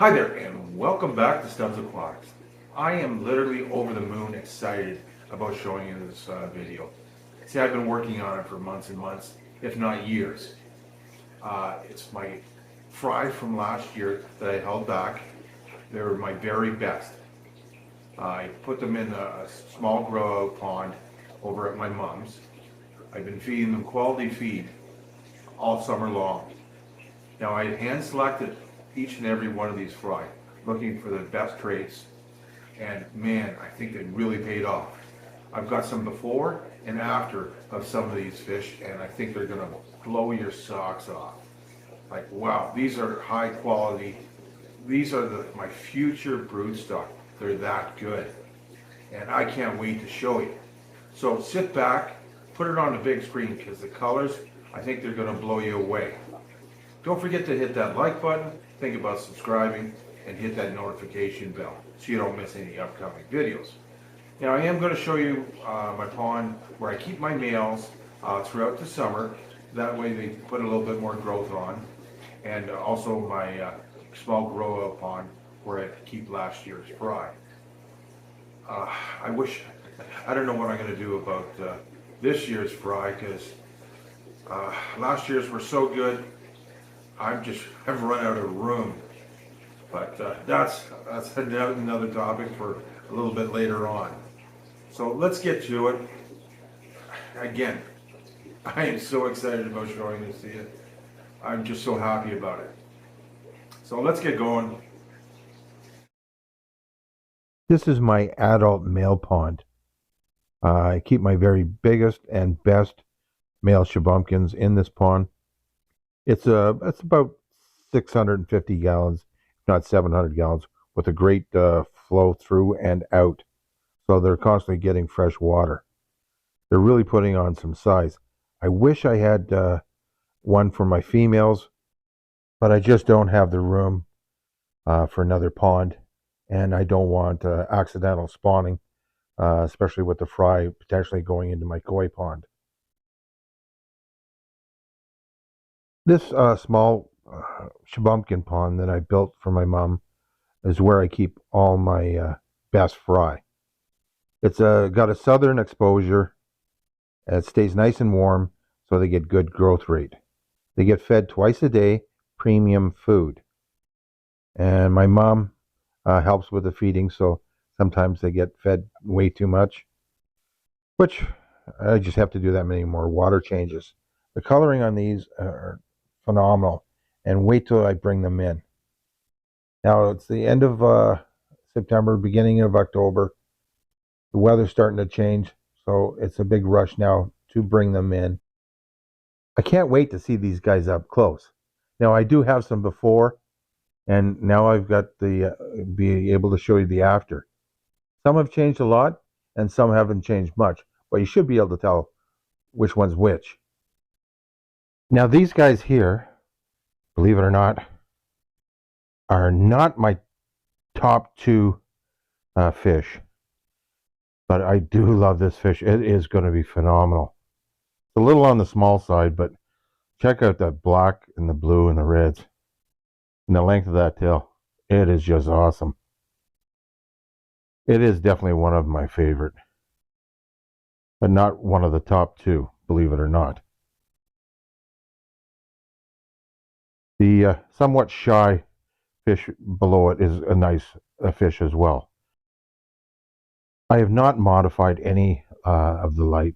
Hi there, and welcome back to Stubbs Aquatics. I am literally over the moon excited about showing you this video. See, I've been working on it for months and months, if not years. It's my fry from last year that I held back. They were my very best. I put them in a small grow out pond over at my mom's. I've been feeding them quality feed all summer long. Now I hand selected each and every one of these fry, looking for the best traits, and man, I think they really paid off. I've got some before and after of some of these fish, and I think they're gonna blow your socks off. Like, wow, these are high quality. These are my future broodstock. They're that good, and I can't wait to show you. So sit back, put it on the big screen, because the colors, I think they're gonna blow you away. Don't forget to hit that like button, think about subscribing, and hit that notification bell so you don't miss any upcoming videos. Now I am going to show you my pond where I keep my males throughout the summer. That way they put a little bit more growth on. And also my small grow out pond where I keep last year's fry. I don't know what I'm going to do about this year's fry, because last year's were so good. I've run out of room, but that's another topic for a little bit later on. So let's get to it. Again, I am so excited about showing this to you. I'm just so happy about it. So let's get going. This is my adult male pond. I keep my very biggest and best male shubunkins in this pond. It's about 650 gallons, if not 700 gallons, with a great flow through and out. So they're constantly getting fresh water. They're really putting on some size. I wish I had one for my females, but I just don't have the room for another pond, and I don't want accidental spawning, especially with the fry potentially going into my koi pond. This small Shubunkin pond that I built for my mom is where I keep all my best fry. It's got a southern exposure. It stays nice and warm, so they get good growth rate. They get fed twice a day, premium food. And my mom helps with the feeding, so sometimes they get fed way too much, which I just have to do that many more water changes. The coloring on these are phenomenal, and wait till I bring them in. Now it's the end of September, beginning of October. The weather's starting to change, so it's a big rush now to bring them in. I can't wait to see these guys up close. Now I do have some before, and now I've got the be able to show you the after. Some have changed a lot, and some haven't changed much, but you should be able to tell which one's which. Now these guys here, believe it or not, are not my top two fish, but I do love this fish. It is going to be phenomenal. It's a little on the small side, but check out that black and the blue and the reds and the length of that tail. It is just awesome. It is definitely one of my favorite, but not one of the top two, believe it or not. The somewhat shy fish below it is a nice fish as well. I have not modified any of the light.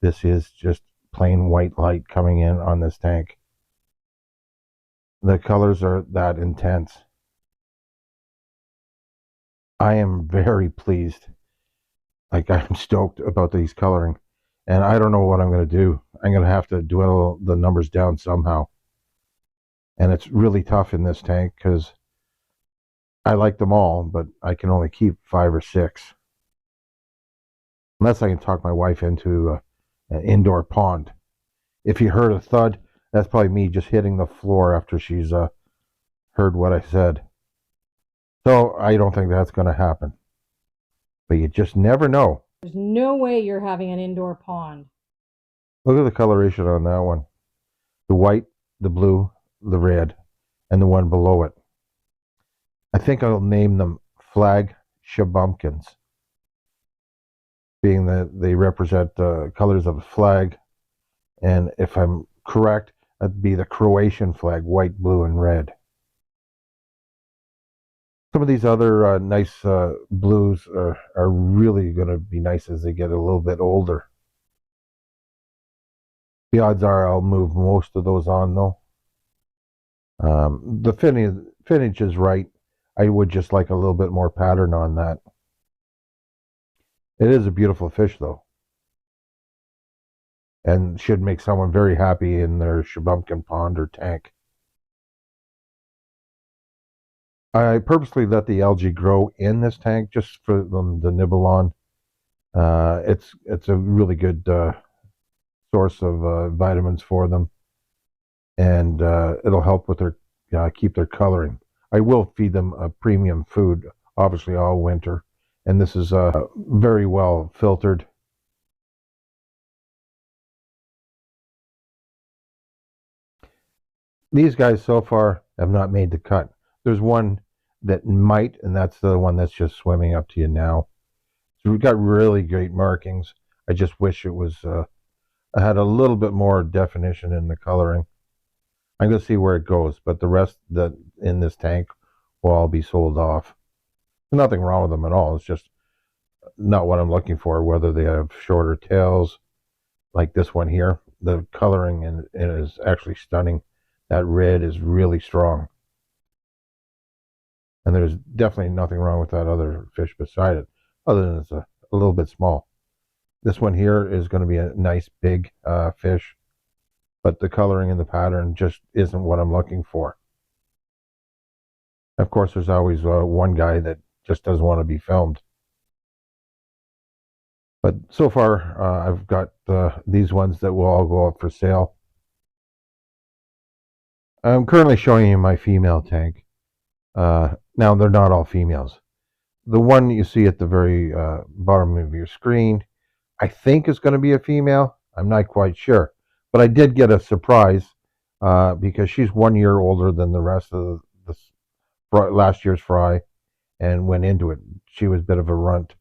This is just plain white light coming in on this tank. The colors are that intense. I am very pleased. Like, I'm stoked about these coloring, and I don't know what I'm going to do. I'm going to have to dwindle the numbers down somehow. And it's really tough in this tank because I like them all, but I can only keep 5 or 6. Unless I can talk my wife into an indoor pond. If you heard a thud, that's probably me just hitting the floor after she's heard what I said. So I don't think that's going to happen. But you just never know. There's no way you're having an indoor pond. Look at the coloration on that one. The white, the blue, the red, and the one below it. think I'll name them flag shubunkins, being that they represent the colors of a flag. And if I'm correct, that'd be the Croatian flag, white, blue, and red. Some of these other nice blues are really going to be nice as they get a little bit older. The odds are I'll move most of those on, though. The finish is right. I would just like a little bit more pattern on that. It is a beautiful fish, though, and should make someone very happy in their Shubunkin pond or tank. I purposely let the algae grow in this tank just for them to nibble on. It's a really good source of vitamins for them, and it'll help with their keep their coloring. I will feed them a premium food, obviously all winter, and this is very well filtered. These guys so far have not made the cut. There's one that might, and that's the one that's just swimming up to you now. So we've got really great markings. I just wish it was had a little bit more definition in the coloring. I'm going to see where it goes, but the rest that in this tank will all be sold off. There's nothing wrong with them at all. It's just not what I'm looking for, whether they have shorter tails like this one here. The coloring in it is actually stunning. That red is really strong. And there's definitely nothing wrong with that other fish beside it, other than it's a little bit small. This one here is going to be a nice big fish, but the coloring and the pattern just isn't what I'm looking for. Of course, there's always one guy that just doesn't want to be filmed. But so far, I've got these ones that will all go up for sale. I'm currently showing you my female tank. Now, they're not all females. The one you see at the very bottom of your screen, I think is going to be a female. I'm not quite sure. But I did get a surprise because she's 1 year older than the rest of the last year's fry and went into it. She was a bit of a runt.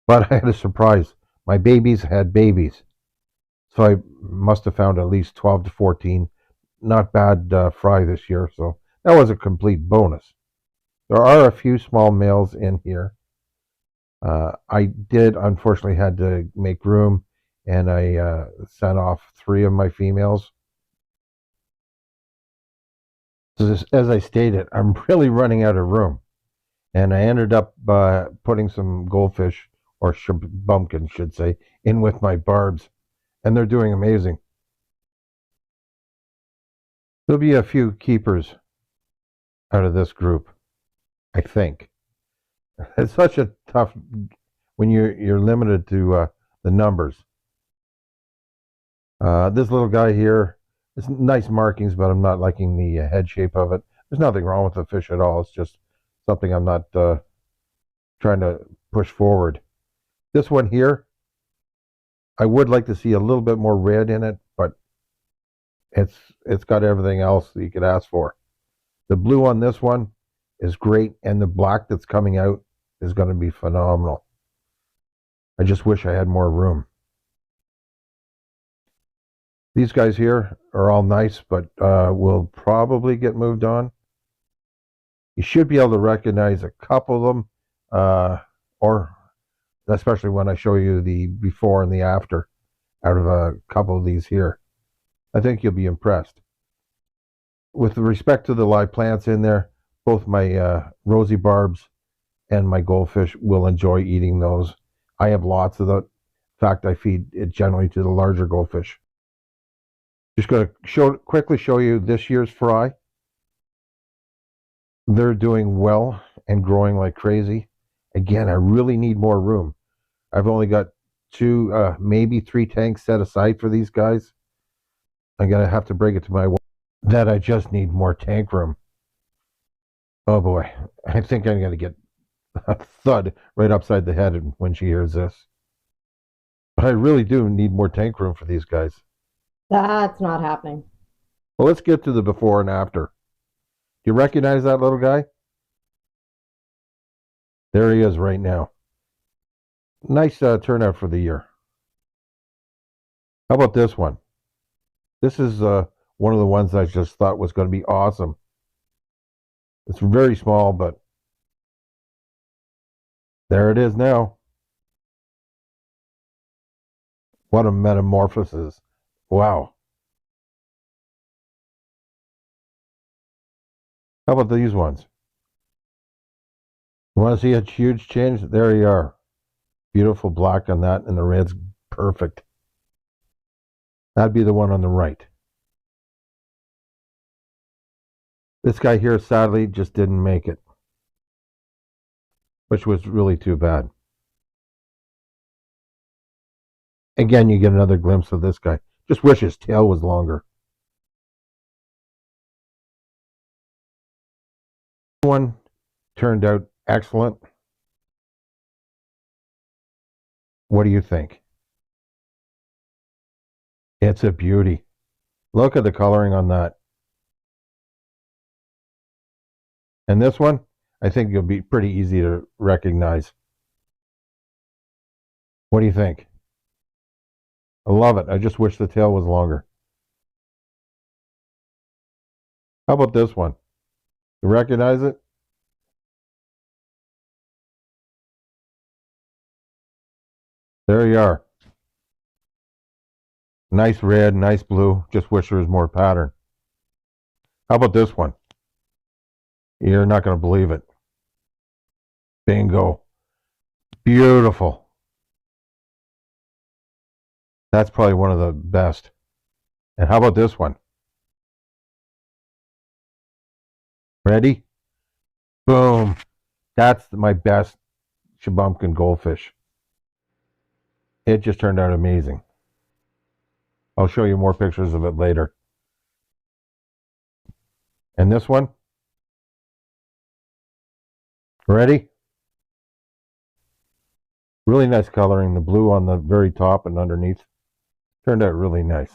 But I had a surprise. My babies had babies. So I must have found at least 12 to 14. Not bad fry this year. So that was a complete bonus. There are a few small males in here. I did, unfortunately, had to make room, and I sent off 3 of my females. So as I stated, I'm really running out of room. And I ended up putting some goldfish, or shubunkin, should say, in with my barbs. And they're doing amazing. There'll be a few keepers out of this group, I think. It's such a tough when you're limited to the numbers. This little guy here, it's nice markings, but I'm not liking the head shape of it. There's nothing wrong with the fish at all. It's just something I'm not trying to push forward. This one here, I would like to see a little bit more red in it, but it's got everything else that you could ask for. The blue on this one is great, and the black that's coming out is going to be phenomenal. I just wish I had more room. These guys here are all nice, but will probably get moved on. You should be able to recognize a couple of them, or especially when I show you the before and the after out of a couple of these here. I think you'll be impressed. With respect to the live plants in there, both my rosy barbs and my goldfish will enjoy eating those. I have lots of them. In fact, I feed it generally to the larger goldfish. Just going to quickly show you this year's fry. They're doing well and growing like crazy. Again, I really need more room. I've only got 2, maybe 3 tanks set aside for these guys. I'm going to have to break it to my wife that I just need more tank room. Oh boy, I think I'm going to get a thud right upside the head when she hears this. But I really do need more tank room for these guys. That's not happening. Well, let's get to the before and after. Do you recognize that little guy? There he is right now. Nice turnout for the year. How about this one? This is one of the ones I just thought was going to be awesome. It's very small, but there it is now. What a metamorphosis. Wow. How about these ones? You want to see a huge change? There you are. Beautiful black on that, and the red's perfect. That'd be the one on the right. This guy here, sadly, just didn't make it, which was really too bad. Again, you get another glimpse of this guy. Just wish his tail was longer. One turned out excellent. What do you think? It's a beauty. Look at the coloring on that. And this one, I think it'll be pretty easy to recognize. What do you think? I love it. I just wish the tail was longer. How about this one? You recognize it? There you are. Nice red, nice blue. Just wish there was more pattern. How about this one? You're not going to believe it. Bingo. Beautiful. That's probably one of the best. And how about this one? Ready? Boom. That's my best Shubunkin goldfish. It just turned out amazing. I'll show you more pictures of it later. And this one? Ready? Really nice coloring. The blue on the very top and underneath turned out really nice.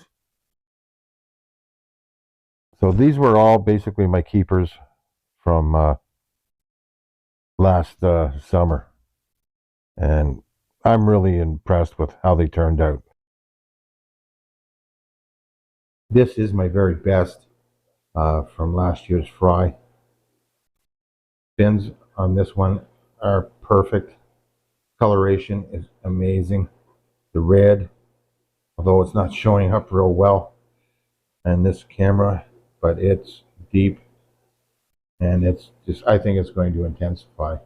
So these were all basically my keepers from last summer. And I'm really impressed with how they turned out. This is my very best from last year's fry. Fins on this one are perfect. Coloration is amazing. The red, although it's not showing up real well in this camera, but it's deep and it's just, I think it's going to intensify.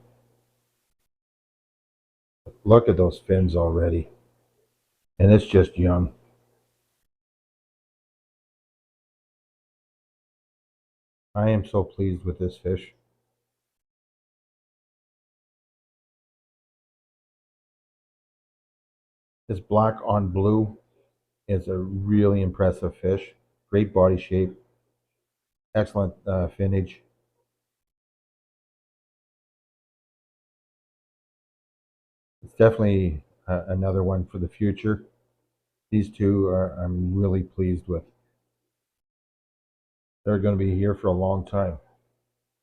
Look at those fins already, and it's just young. I am so pleased with this fish. This black on blue is a really impressive fish. Great body shape, excellent finnage. It's definitely another one for the future. These two I'm really pleased with. They're going to be here for a long time.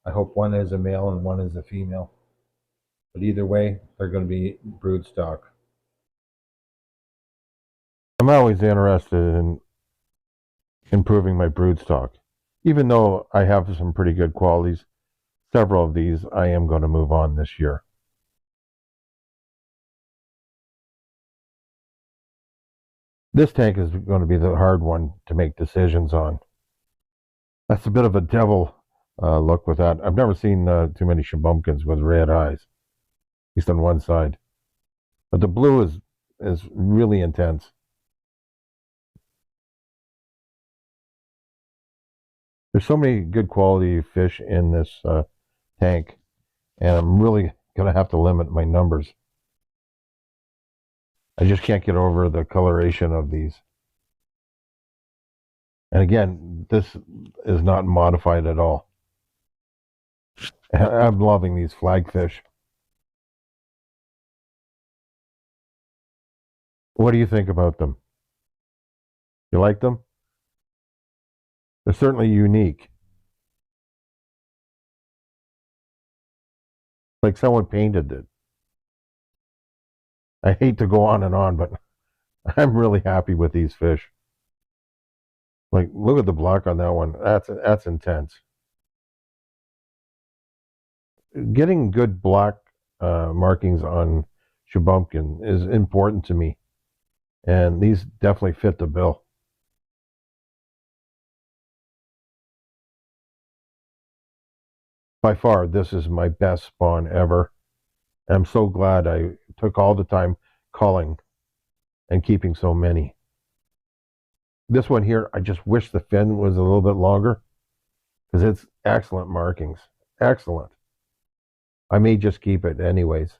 I hope one is a male and one is a female. But either way, they're going to be brood stock. I'm always interested in improving my brood stock. Even though I have some pretty good qualities, several of these I am going to move on this year. This tank is going to be the hard one to make decisions on. That's a bit of a devil look with that. I've never seen too many Shubunkins with red eyes, at least on one side. But the blue is really intense. There's so many good quality fish in this tank, and I'm really going to have to limit my numbers. I just can't get over the coloration of these. And again, this is not modified at all. I'm loving these flagfish. What do you think about them? You like them? They're certainly unique. Like someone painted it. I hate to go on and on, but I'm really happy with these fish. Like, look at the black on that one. That's intense. Getting good black markings on Shubunkin is important to me, and these definitely fit the bill. By far, this is my best spawn ever. I'm so glad I took all the time culling and keeping so many. This one here, I just wish the fin was a little bit longer because it's excellent markings. Excellent. I may just keep it anyways,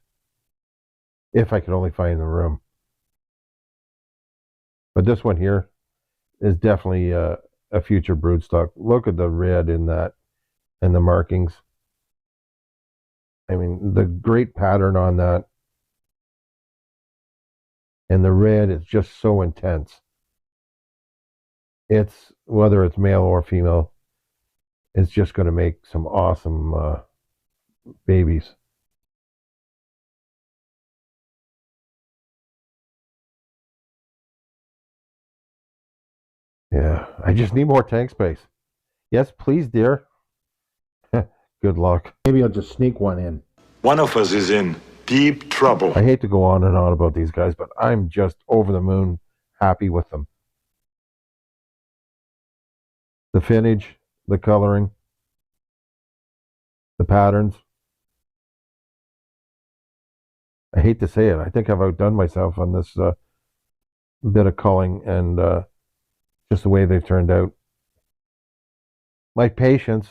if I could only find the room. But this one here is definitely a future broodstock. Look at the red in that and the markings. I mean, the great pattern on that. And the red is just so intense. It's, whether it's male or female, it's just going to make some awesome babies. Yeah, I just need more tank space. Yes, please, dear. Good luck. Maybe I'll just sneak one in. One of us is in deep trouble. I hate to go on and on about these guys, but I'm just over the moon happy with them. The finish, the coloring, the patterns. I hate to say it. I think I've outdone myself on this bit of culling and just the way they've turned out. My patience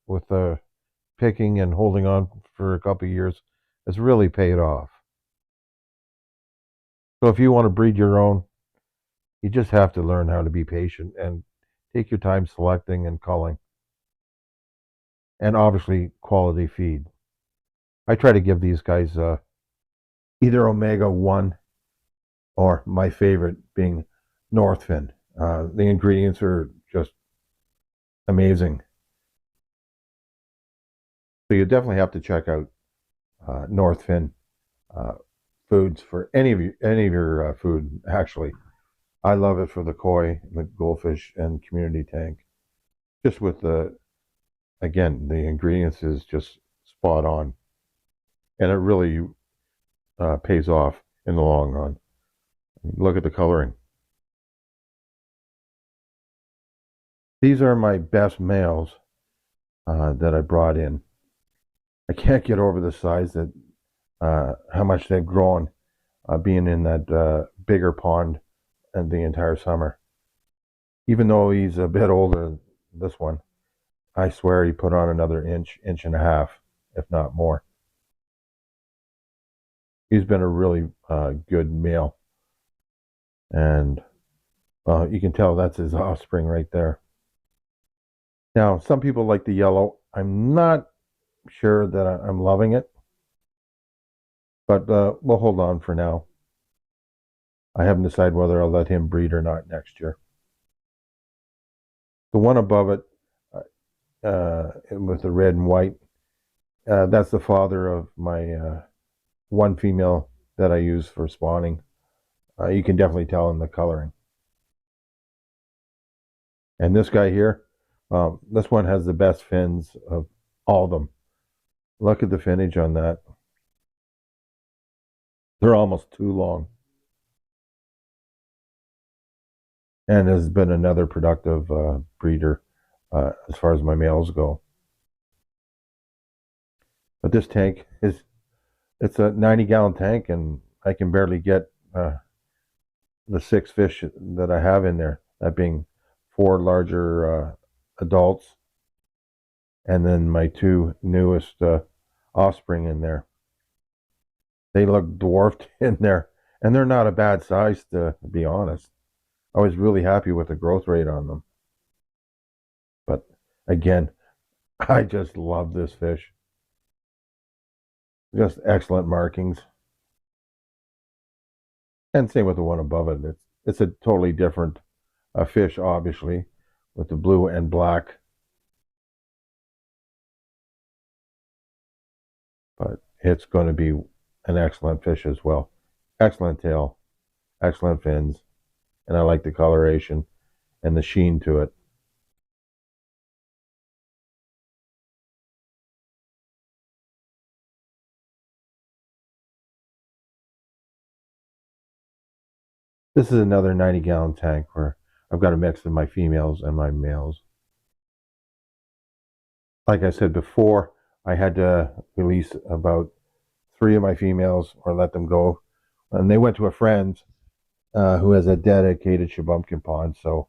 with picking and holding on for a couple of years has really paid off. So if you want to breed your own, you just have to learn how to be patient and take your time selecting and culling. And obviously quality feed. I try to give these guys either omega-1 or my favorite being Northfin. The ingredients are just amazing. So you definitely have to check out Northfin foods for any of your food. Actually, I love it for the koi, the goldfish, and community tank. Just with the, again, the ingredients is just spot on, and it really pays off in the long run. Look at the coloring. These are my best males that I brought in. I can't get over the size that how much they've grown being in that bigger pond and the entire summer. Even though he's a bit older than this one, I swear he put on another inch and a half, if not more. He's been a really good male. And you can tell that's his offspring right there. Now, some people like the yellow. I'm not sure that I'm loving it, but we'll hold on for now. I haven't decided whether I'll let him breed or not next year. The one above it, with the red and white, that's the father of my one female that I use for spawning. You can definitely tell in the coloring. And this guy here, this one has the best fins of all of them. Look at the finish on that. They're almost too long. And has been another productive breeder as far as my males go. But this tank it's a 90-gallon tank, and I can barely get the 6 fish that I have in there, that being 4 larger adults and then my 2 newest offspring in there. They look dwarfed in there, and they're not a bad size, to be honest. I was really happy with the growth rate on them. But again, I just love this fish. Just excellent markings. And same with the one above it. It's a totally different fish, obviously, with the blue and black. it's going to be an excellent fish as well. Excellent tail, excellent fins, and I like the coloration and the sheen to it. This is another 90-gallon tank where I've got a mix of my females and my males. Like I said before, I had to release about 3 of my females or let them go. And they went to a friend's who has a dedicated Shubunkin pond. So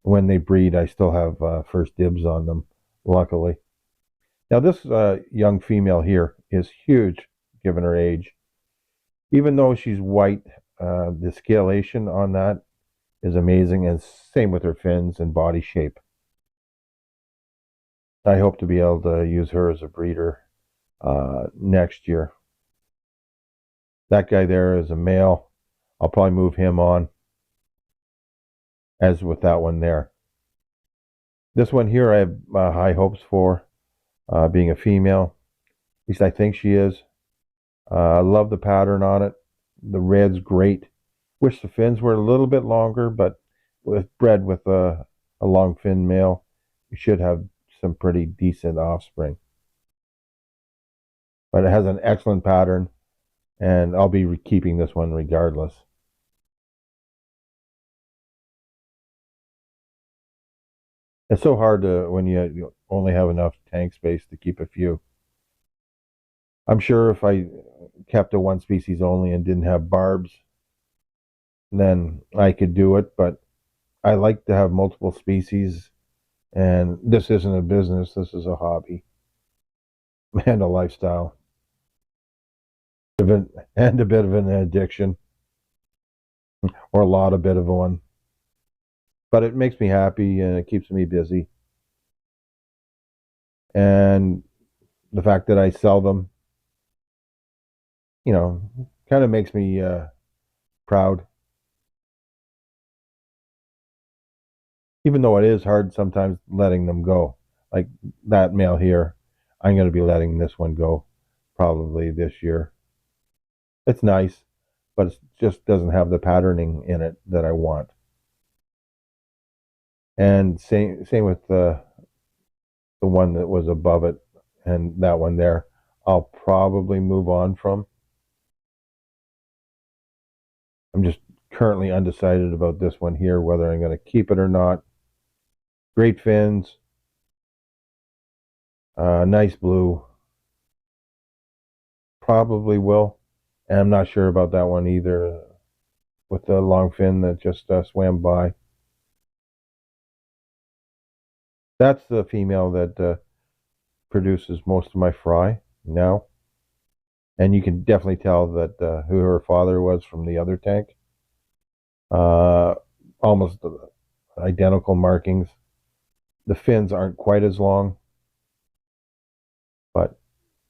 when they breed, I still have first dibs on them, luckily. Now this young female here is huge given her age. Even though she's white, the scalation on that is amazing, and same with her fins and body shape. I hope to be able to use her as a breeder next year. That guy there is a male. I'll probably move him on, as with that one there. This one here I have high hopes for being a female. At least I think she is. I love the pattern on it. The red's great. Wish the fins were a little bit longer, but bred with a long fin male, you should have some pretty decent offspring. But it has an excellent pattern, and I'll be keeping this one regardless. It's so hard to when you only have enough tank space to keep a few. I'm sure if I kept a one species only and didn't have barbs, then I could do it, but I like to have multiple species, and this isn't a business, this is a hobby and a lifestyle, and a bit of an addiction, or a lot of bit of one. But it makes me happy and it keeps me busy. And the fact that I sell them, kind of makes me proud. Even though it is hard sometimes letting them go. Like that male here, I'm going to be letting this one go probably this year. It's nice, but it just doesn't have the patterning in it that I want. And same with the one that was above it, and that one there, I'll probably move on from. I'm just currently undecided about this one here, whether I'm going to keep it or not. Great fins, nice blue. Probably will, and I'm not sure about that one either, with the long fin that just swam by. That's the female that produces most of my fry now. And you can definitely tell that who her father was from the other tank. Almost identical markings. The fins aren't quite as long, but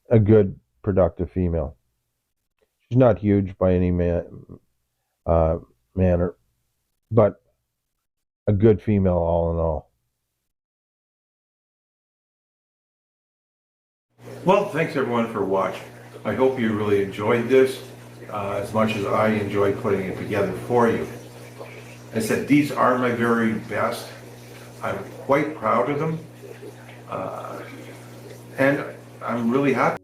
a good productive female. She's not huge by any manner, but a good female all in all. Well, thanks everyone for watching. I hope you really enjoyed this as much as I enjoyed putting it together for you. I said these are my very best. I'm quite proud of them, and I'm really happy.